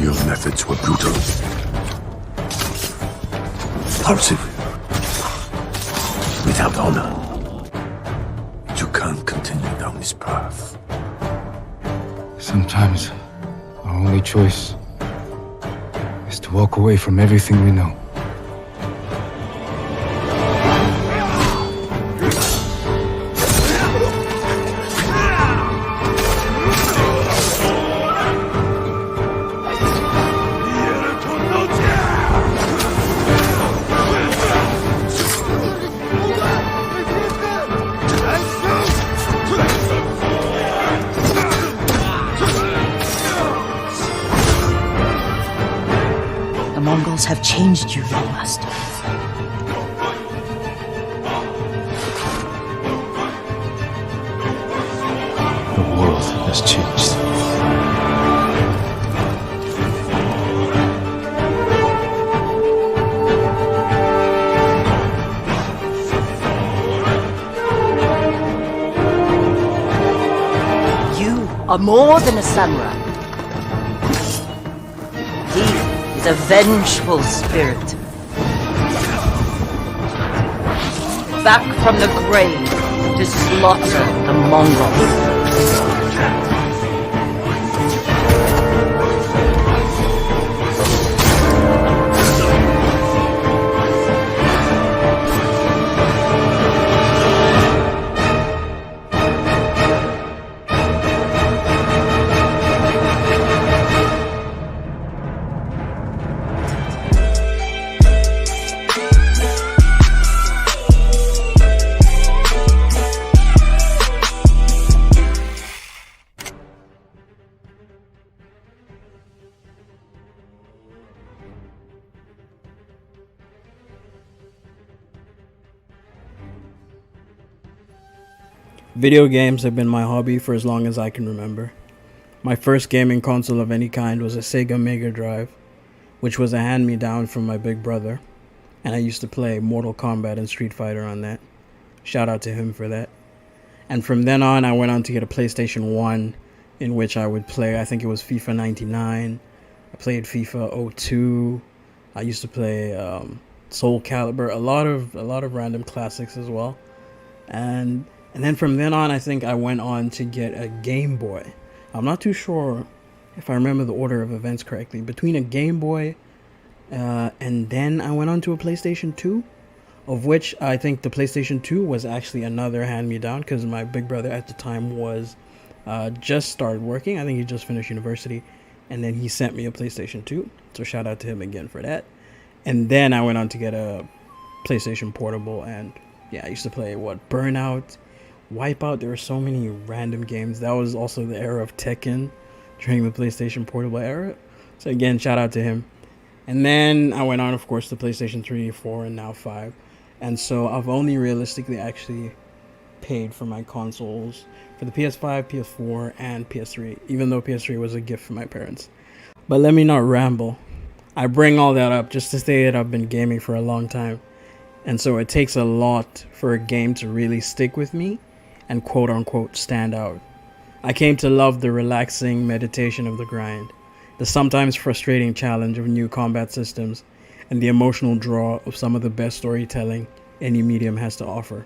Your methods were brutal. Impulsive. Without honor. You can't continue down this path. Sometimes our only choice is to walk away from everything we know. The Mongols have changed you, young master. The world has changed. You are more than a samurai. He is a vengeful spirit. Back from the grave to slaughter the Mongols. Video games have been my hobby for as long as I can remember. My first gaming console of any kind was a Sega Mega Drive, which was a hand-me-down from my big brother, and I used to play Mortal Kombat and Street Fighter on that. Shout out to him for that. And from then on, I went on to get a PlayStation 1, in which I would play, I think it was FIFA 99, I played FIFA 02, I used to play Soul Calibur, a lot of random classics as well. And then from then on, I think I went on to get a Game Boy. I'm not too sure if I remember the order of events correctly. Between a Game Boy and then I went on to a PlayStation 2, of which I think the PlayStation 2 was actually another hand-me-down because my big brother at the time was just started working. I think he just finished university, and then he sent me a PlayStation 2. So shout out to him again for that. And then I went on to get a PlayStation Portable, and yeah, I used to play Burnout, Wipeout. There were so many random games. That was also the era of Tekken during the PlayStation Portable era. So again, shout out to him. And then I went on, of course, to PlayStation 3, 4, and now 5. And so I've only realistically actually paid for my consoles for the PS5, PS4, and PS3, even though PS3 was a gift from my parents. But let me not ramble. I bring all that up just to say that I've been gaming for a long time. And so it takes a lot for a game to really stick with me and quote unquote stand out. I came to love the relaxing meditation of the grind, the sometimes frustrating challenge of new combat systems, and the emotional draw of some of the best storytelling any medium has to offer.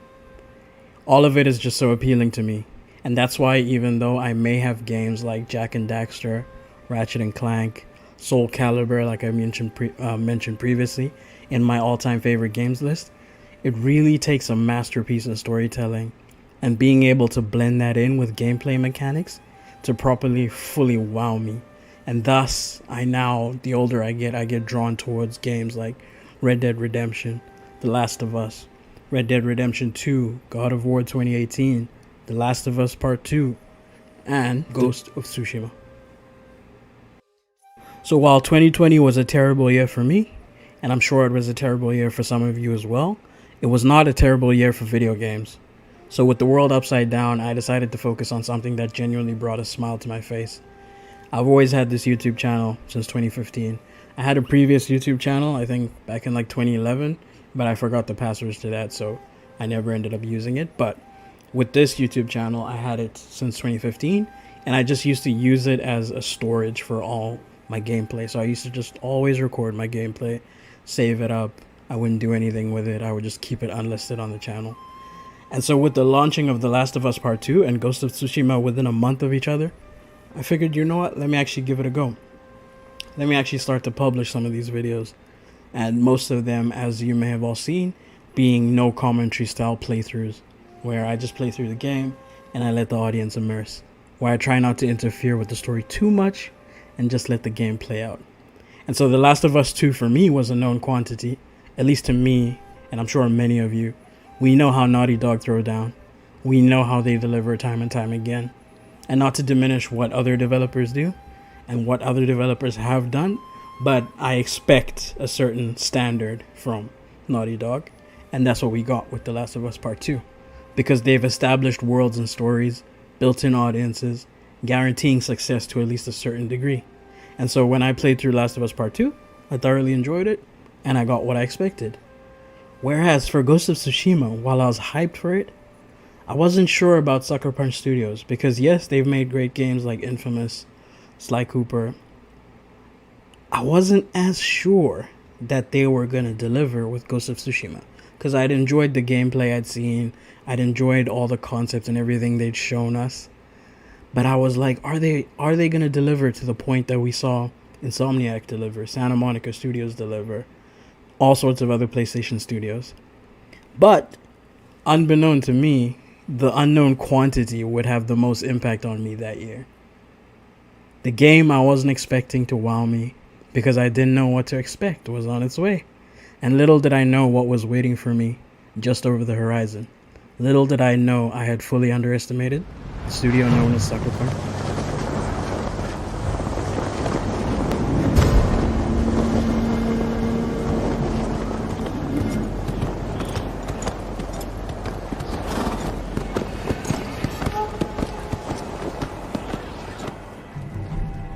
All of it is just so appealing to me, and that's why even though I may have games like Jak and Daxter, Ratchet and Clank, Soul Calibur, like I mentioned previously, in my all-time favorite games list, it really takes a masterpiece in storytelling and being able to blend that in with gameplay mechanics to properly, fully wow me. And thus, the older I get drawn towards games like Red Dead Redemption, The Last of Us, Red Dead Redemption 2, God of War 2018, The Last of Us Part 2, and Ghost of Tsushima. So while 2020 was a terrible year for me, and I'm sure it was a terrible year for some of you as well, it was not a terrible year for video games. So with the world upside down, I decided to focus on something that genuinely brought a smile to my face. I've always had this YouTube channel since 2015. I had a previous YouTube channel, I think back in like 2011, but I forgot the passwords to that, so I never ended up using it. But with this YouTube channel, I had it since 2015, and I just used to use it as a storage for all my gameplay. So I used to just always record my gameplay, save it up. I wouldn't do anything with it. I would just keep it unlisted on the channel. And so with the launching of The Last of Us Part 2 and Ghost of Tsushima within a month of each other, I figured, you know what, let me actually give it a go. Let me actually start to publish some of these videos. And most of them, as you may have all seen, being no commentary style playthroughs, where I just play through the game and I let the audience immerse, where I try not to interfere with the story too much and just let the game play out. And so The Last of Us 2 for me was a known quantity, at least to me, and I'm sure many of you. We know how Naughty Dog throw down. We know how they deliver time and time again. And not to diminish what other developers do and what other developers have done, but I expect a certain standard from Naughty Dog. And that's what we got with The Last of Us Part 2. Because they've established worlds and stories, built-in audiences, guaranteeing success to at least a certain degree. And so when I played through Last of Us Part 2, I thoroughly enjoyed it, and I got what I expected. Whereas for Ghost of Tsushima, while I was hyped for it, I wasn't sure about Sucker Punch Studios, because yes, they've made great games like Infamous, Sly Cooper. I wasn't as sure that they were going to deliver with Ghost of Tsushima, because I'd enjoyed the gameplay I'd seen, I'd enjoyed all the concepts and everything they'd shown us, but I was like, are they going to deliver to the point that we saw Insomniac deliver, Santa Monica Studios deliver, all sorts of other PlayStation studios? But unbeknown to me, the unknown quantity would have the most impact on me that year. The game I wasn't expecting to wow me because I didn't know what to expect was on its way. And little did I know what was waiting for me just over the horizon. Little did I know I had fully underestimated the studio known as Sucker Punch.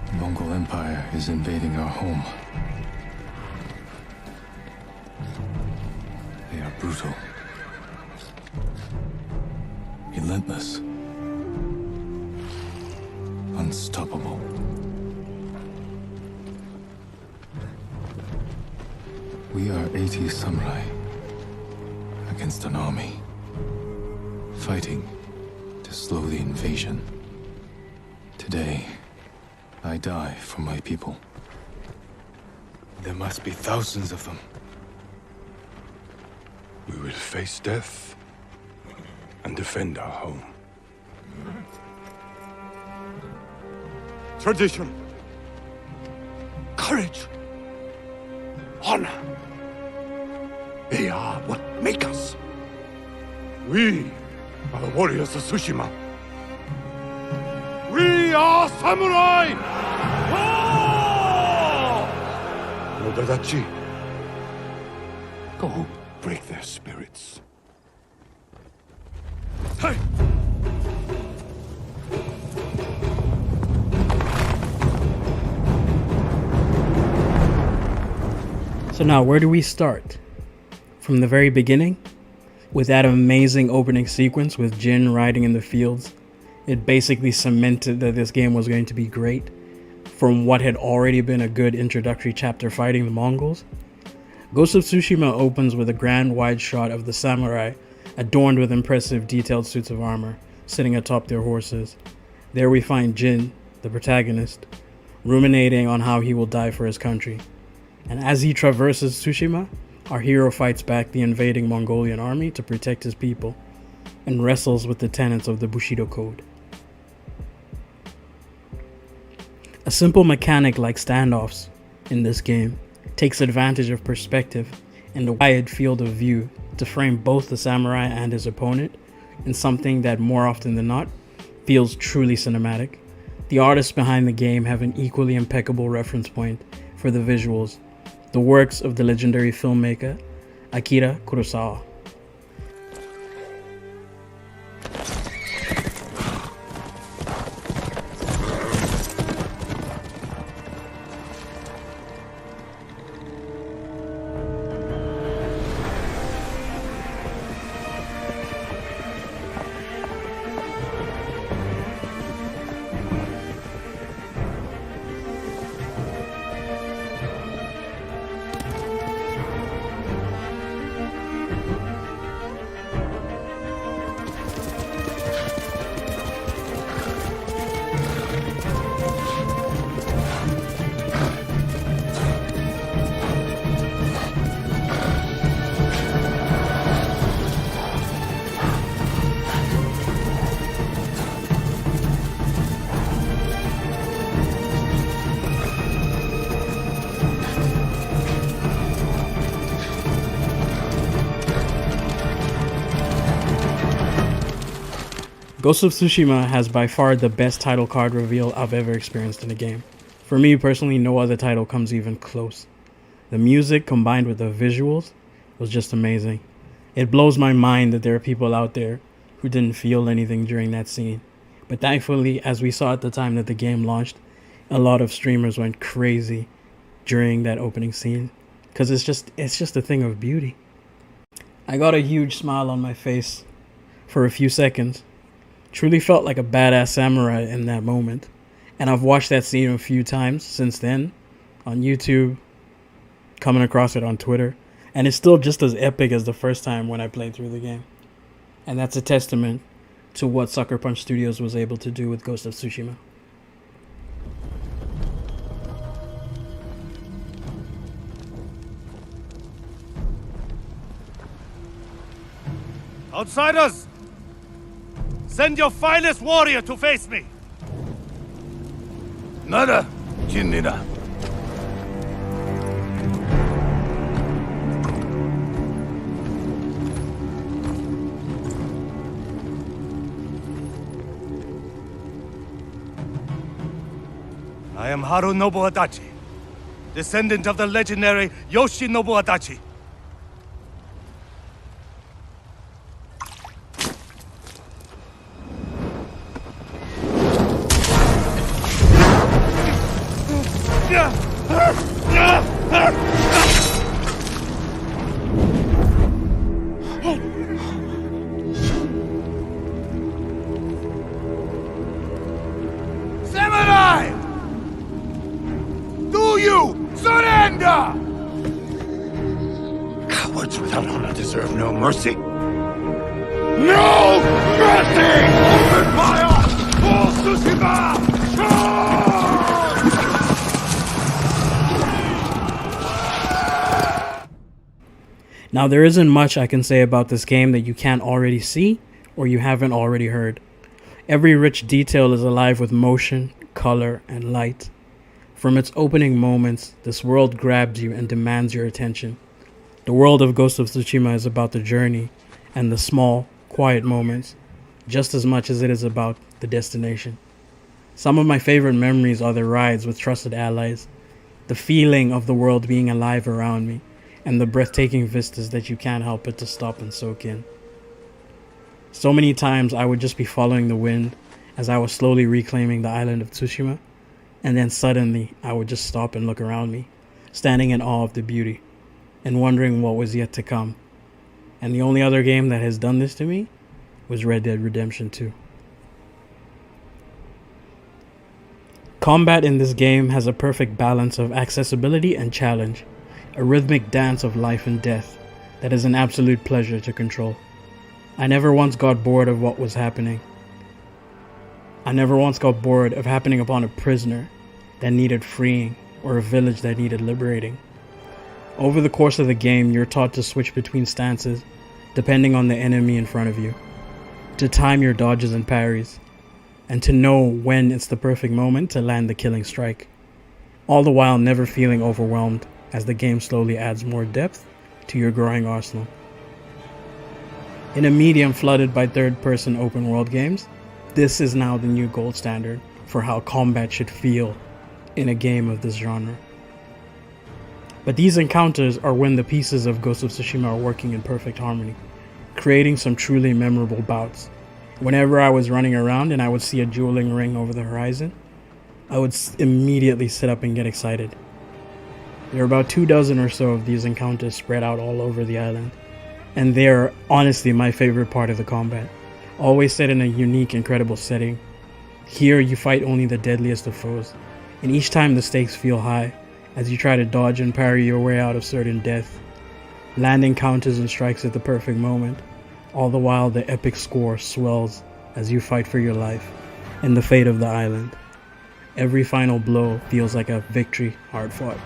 The Mongol Empire is invading our home. They are brutal, relentless, unstoppable. We are 80 samurai against an army, fighting to slow the invasion. Today, I die for my people. There must be thousands of them. We will face death and defend our home. Tradition, courage, honor. They are what make us. We are the warriors of Tsushima. We are samurai! Nodadachi, go break their spirits. Hey! So now, where do we start? From the very beginning? With that amazing opening sequence with Jin riding in the fields. It basically cemented that this game was going to be great from what had already been a good introductory chapter fighting the Mongols. Ghost of Tsushima opens with a grand wide shot of the samurai adorned with impressive detailed suits of armor, sitting atop their horses. There we find Jin, the protagonist, ruminating on how he will die for his country. And as he traverses Tsushima, our hero fights back the invading Mongolian army to protect his people, and wrestles with the tenets of the Bushido code. A simple mechanic like standoffs in this game takes advantage of perspective and a wide field of view to frame both the samurai and his opponent in something that more often than not feels truly cinematic. The artists behind the game have an equally impeccable reference point for the visuals, the works of the legendary filmmaker Akira Kurosawa. Ghost of Tsushima has by far the best title card reveal I've ever experienced in a game. For me personally, no other title comes even close. The music combined with the visuals was just amazing. It blows my mind that there are people out there who didn't feel anything during that scene. But thankfully, as we saw at the time that the game launched, a lot of streamers went crazy during that opening scene because it's just a thing of beauty. I got a huge smile on my face for a few seconds. Truly felt like a badass samurai in that moment. And I've watched that scene a few times since then on YouTube, coming across it on Twitter, and it's still just as epic as the first time when I played through the game. And that's a testament to what Sucker Punch Studios was able to do with Ghost of Tsushima. Outsiders! Send your finest warrior to face me! Nada, Jinnina. I am Harunobu Adachi, descendant of the legendary Yoshinobu Adachi. Samurai! Do you surrender? Cowards without honor deserve no mercy. No mercy! Open fire! Full Tsushima! Now, there isn't much I can say about this game that you can't already see or you haven't already heard. Every rich detail is alive with motion, color, and light. From its opening moments, this world grabs you and demands your attention. The world of Ghost of Tsushima is about the journey and the small, quiet moments, just as much as it is about the destination. Some of my favorite memories are the rides with trusted allies, the feeling of the world being alive around me, and the breathtaking vistas that you can't help but to stop and soak in. So many times I would just be following the wind as I was slowly reclaiming the island of Tsushima, and then suddenly I would just stop and look around me, standing in awe of the beauty, and wondering what was yet to come. And the only other game that has done this to me was Red Dead Redemption 2. Combat in this game has a perfect balance of accessibility and challenge, a rhythmic dance of life and death that is an absolute pleasure to control. I never once got bored of what was happening. I never once got bored of happening upon a prisoner that needed freeing or a village that needed liberating. Over the course of the game, you're taught to switch between stances depending on the enemy in front of you, to time your dodges and parries, and to know when it's the perfect moment to land the killing strike, all the while never feeling overwhelmed as the game slowly adds more depth to your growing arsenal. In a medium flooded by third-person open-world games, this is now the new gold standard for how combat should feel in a game of this genre. But these encounters are when the pieces of Ghost of Tsushima are working in perfect harmony, creating some truly memorable bouts. Whenever I was running around and I would see a dueling ring over the horizon, I would immediately sit up and get excited. There are about 24 or so of these encounters spread out all over the island, and they're honestly my favorite part of the combat, always set in a unique, incredible setting. Here you fight only the deadliest of foes, and each time the stakes feel high as you try to dodge and parry your way out of certain death, landing counters and strikes at the perfect moment, all the while the epic score swells as you fight for your life and the fate of the island. Every final blow feels like a victory hard fought.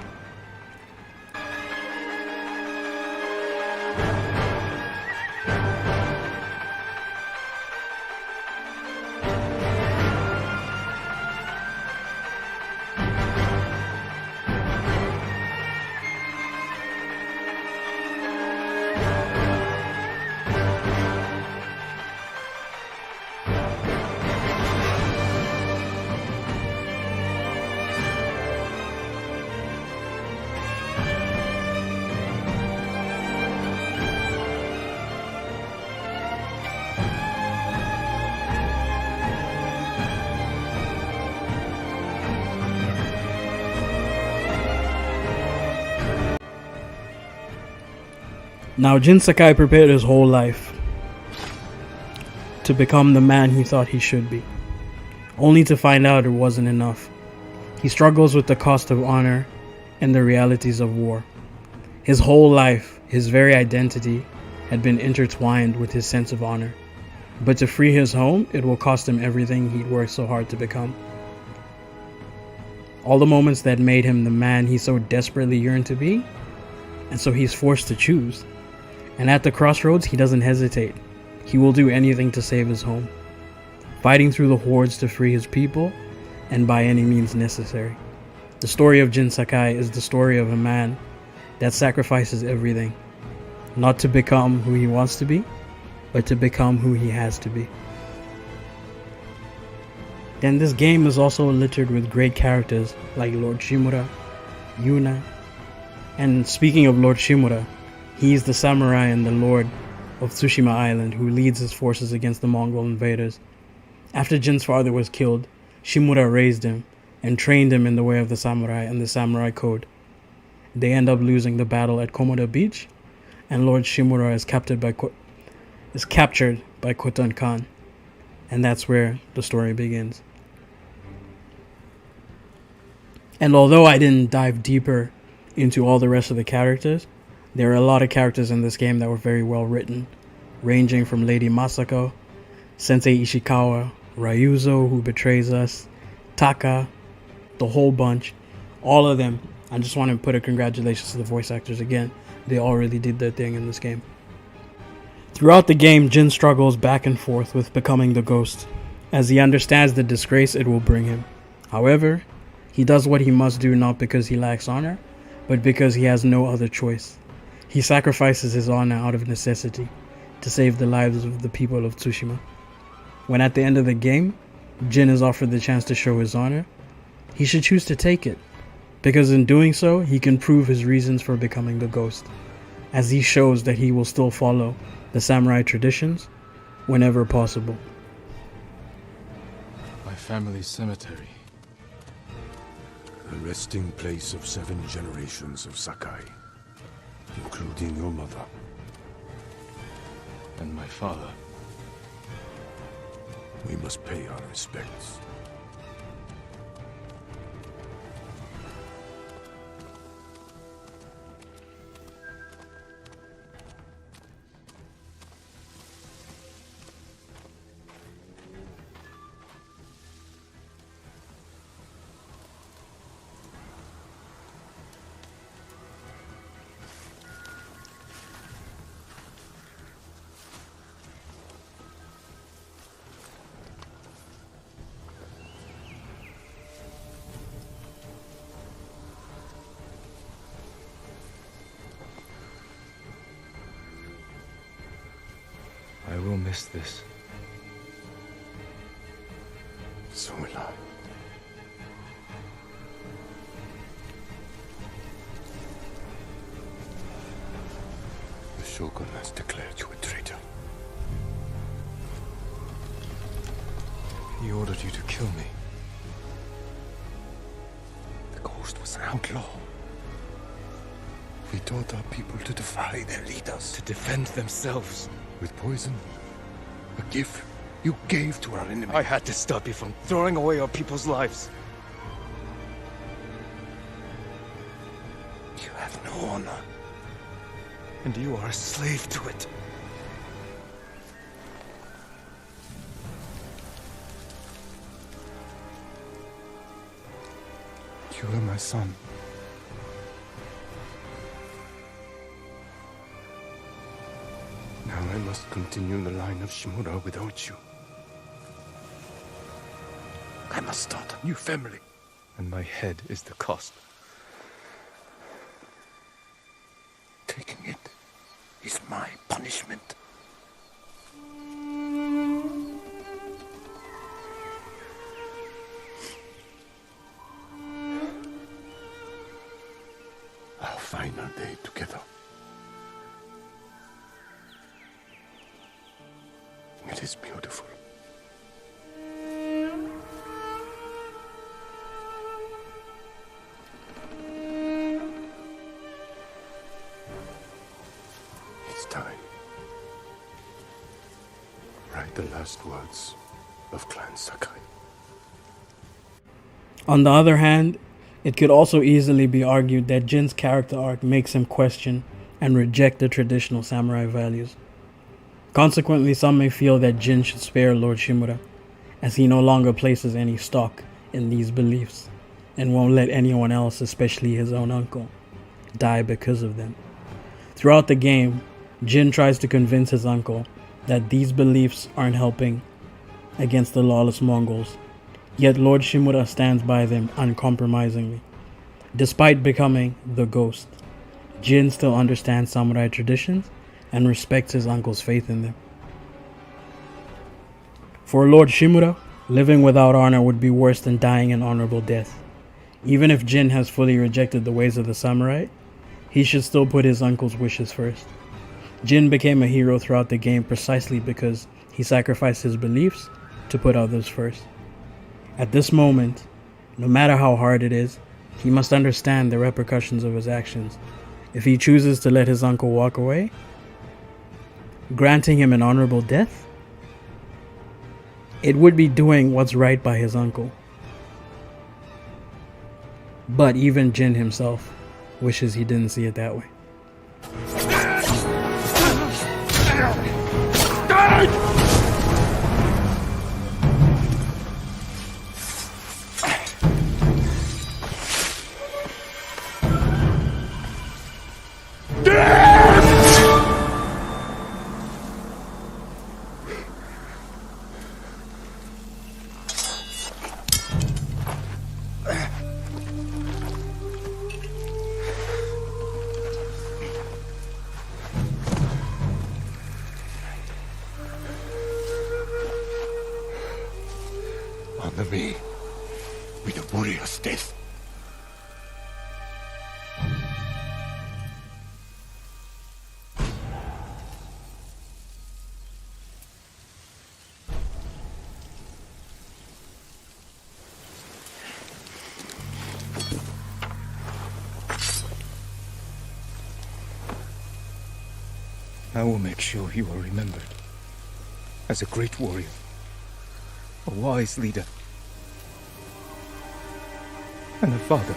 Now, Jin Sakai prepared his whole life to become the man he thought he should be, only to find out it wasn't enough. He struggles with the cost of honor and the realities of war. His whole life, his very identity, had been intertwined with his sense of honor. But to free his home, it will cost him everything he'd worked so hard to become. All the moments that made him the man he so desperately yearned to be, and so he's forced to choose. And at the crossroads, he doesn't hesitate. He will do anything to save his home, fighting through the hordes to free his people, and by any means necessary. The story of Jin Sakai is the story of a man that sacrifices everything, not to become who he wants to be, but to become who he has to be. Then this game is also littered with great characters like Lord Shimura, Yuna, and speaking of Lord Shimura, he is the samurai and the lord of Tsushima Island who leads his forces against the Mongol invaders. After Jin's father was killed, Shimura raised him and trained him in the way of the samurai and the samurai code. They end up losing the battle at Komoda Beach, and Lord Shimura is captured by Khotan Khan, and that's where the story begins. And although I didn't dive deeper into all the rest of the characters, there are a lot of characters in this game that were very well written, ranging from Lady Masako, Sensei Ishikawa, Ryuzo, who betrays us, Taka, the whole bunch, all of them. I just want to put a congratulations to the voice actors again. They all really did their thing in this game. Throughout the game, Jin struggles back and forth with becoming the ghost, as he understands the disgrace it will bring him. However, he does what he must do not because he lacks honor, but because he has no other choice. He sacrifices his honor out of necessity to save the lives of the people of Tsushima. When at the end of the game, Jin is offered the chance to show his honor, he should choose to take it, because in doing so, he can prove his reasons for becoming the ghost, as he shows that he will still follow the samurai traditions whenever possible. My family's cemetery. The resting place of 7 generations of Sakai, including your mother. And my father. We must pay our respects. I will miss this. So will I. The Shogun has declared you a traitor. He ordered you to kill me. The Ghost was an outlaw. We taught our people to defy their leaders. To defend themselves. With poison, a gift you gave to our enemy. I had to stop you from throwing away our people's lives. You have no honor. And you are a slave to it. You are my son. Now I must continue the line of Shimura without you. I must start a new family. And my head is the cost. Taking it is my punishment. Our final day together. It is beautiful. last words of Clan Sakai. On the other hand, it could also easily be argued that Jin's character arc makes him question and reject the traditional samurai values. Consequently, some may feel that Jin should spare Lord Shimura, as he no longer places any stock in these beliefs and won't let anyone else, especially his own uncle, die because of them. Throughout the game, Jin tries to convince his uncle that these beliefs aren't helping against the lawless Mongols, yet Lord Shimura stands by them uncompromisingly. Despite becoming the ghost, Jin still understands samurai traditions and respects his uncle's faith in them. For Lord Shimura, living without honor would be worse than dying an honorable death. Even if Jin has fully rejected the ways of the samurai, he should still put his uncle's wishes first. Jin became a hero throughout the game precisely because he sacrificed his beliefs to put others first. At this moment, no matter how hard it is, he must understand the repercussions of his actions. If he chooses to let his uncle walk away, granting him an honorable death, it would be doing what's right by his uncle. But even Jin himself wishes he didn't see it that way. Honor me with a warrior's death. I will make sure you are remembered as a great warrior, a wise leader, and a father.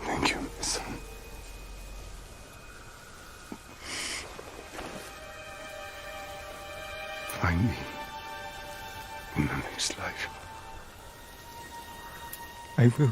Thank you, my son. Find me in the next life. I will.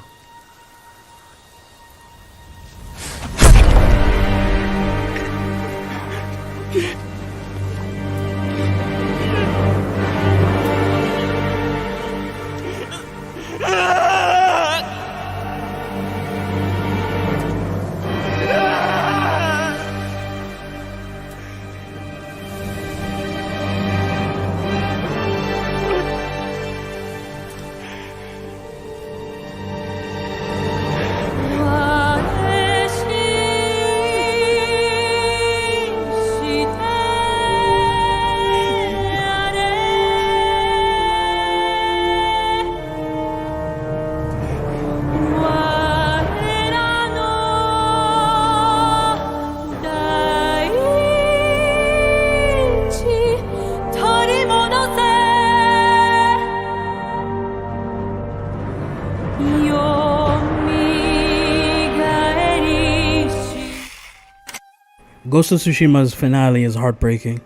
Ghost of Tsushima's finale is heartbreaking,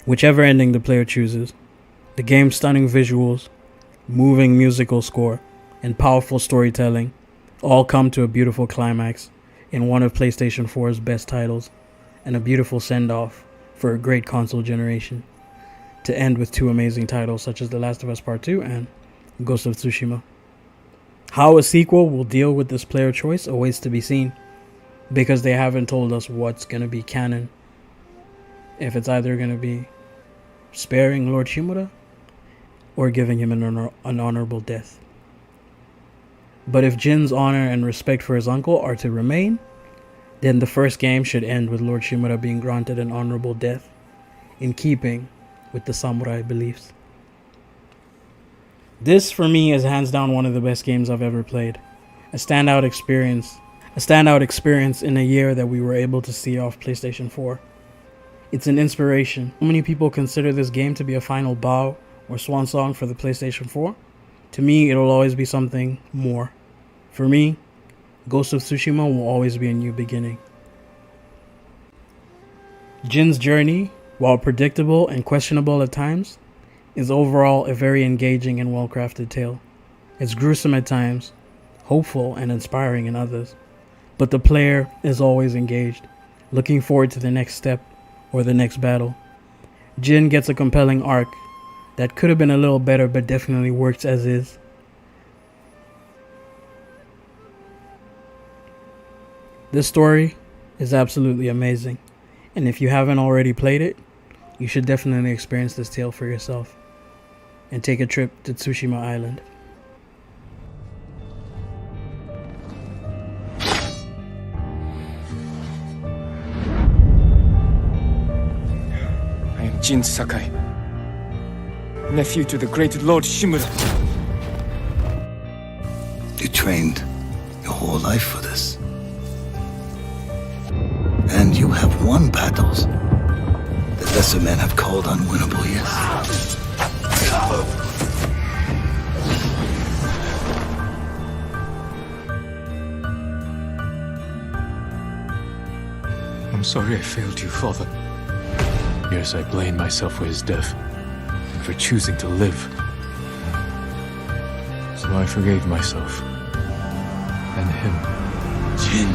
whichever ending the player chooses. The game's stunning visuals, moving musical score, and powerful storytelling all come to a beautiful climax in one of PlayStation 4's best titles, and a beautiful send-off for a great console generation, to end with two amazing titles such as The Last of Us Part 2 and Ghost of Tsushima. How a sequel will deal with this player choice awaits to be seen, because they haven't told us what's going to be canon. If it's either going to be sparing Lord Shimura or giving him an honorable death. But if Jin's honor and respect for his uncle are to remain, then the first game should end with Lord Shimura being granted an honorable death, in keeping with the samurai beliefs. This, for me, is hands down one of the best games I've ever played. A standout experience in a year that we were able to see off PlayStation 4. It's an inspiration. So many people consider this game to be a final bow or swan song for the PlayStation 4. To me, it'll always be something more. For me, Ghost of Tsushima will always be a new beginning. Jin's journey, while predictable and questionable at times, is overall a very engaging and well-crafted tale. It's gruesome at times, hopeful and inspiring in others, but the player is always engaged, looking forward to the next step or the next battle. Jin gets a compelling arc that could have been a little better but definitely works as is. This story is absolutely amazing, and if you haven't already played it, you should definitely experience this tale for yourself and take a trip to Tsushima Island. I am Jin Sakai, nephew to the great Lord Shimura. You trained your whole life for this. And you have won battles that lesser men have called unwinnable, yes? I'm sorry I failed you, father. Yes, I blame myself for his death, and for choosing to live. So I forgave myself. And him. Jin,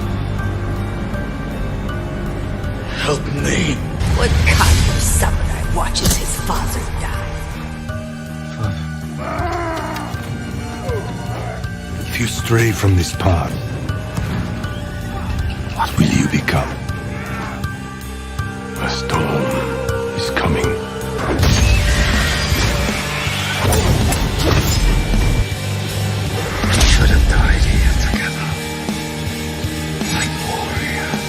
help me. What kind of samurai watches his father die? If you stray from this path, what will you become? A storm is coming. We should have died here together. Like warriors.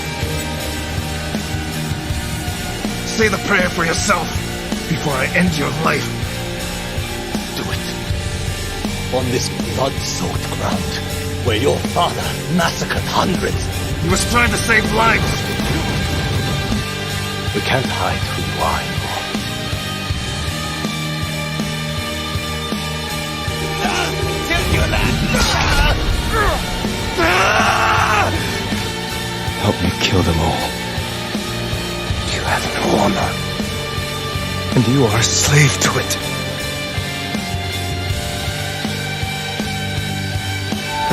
Say the prayer for yourself before I end your life. Do it. On this blood-soaked ground, where your father massacred hundreds. He was trying to save lives. We can't hide who you are anymore. Help me kill them all. You have no honor. And you are a slave to it.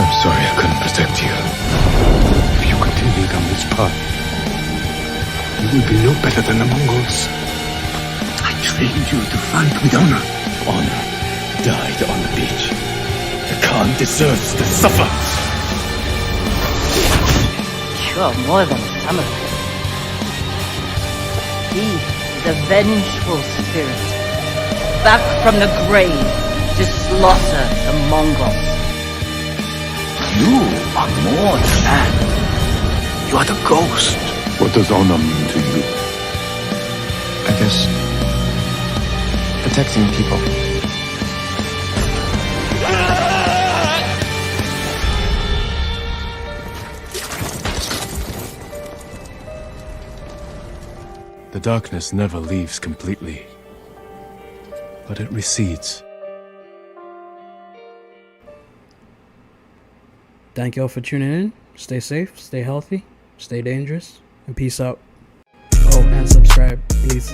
I'm sorry I couldn't protect you. If you continue down this path, you will be no better than the Mongols. I trained you to fight with honor. Honor died on the beach. The Khan deserves to suffer. You're more than a samurai. He is a vengeful spirit, back from the grave to slaughter the Mongols. You are more than that. You are the ghost. What does honor mean to you? I guess protecting people. The darkness never leaves completely, but it recedes. Thank y'all for tuning in. Stay safe, stay healthy, stay dangerous, and peace out. Oh, and subscribe, please.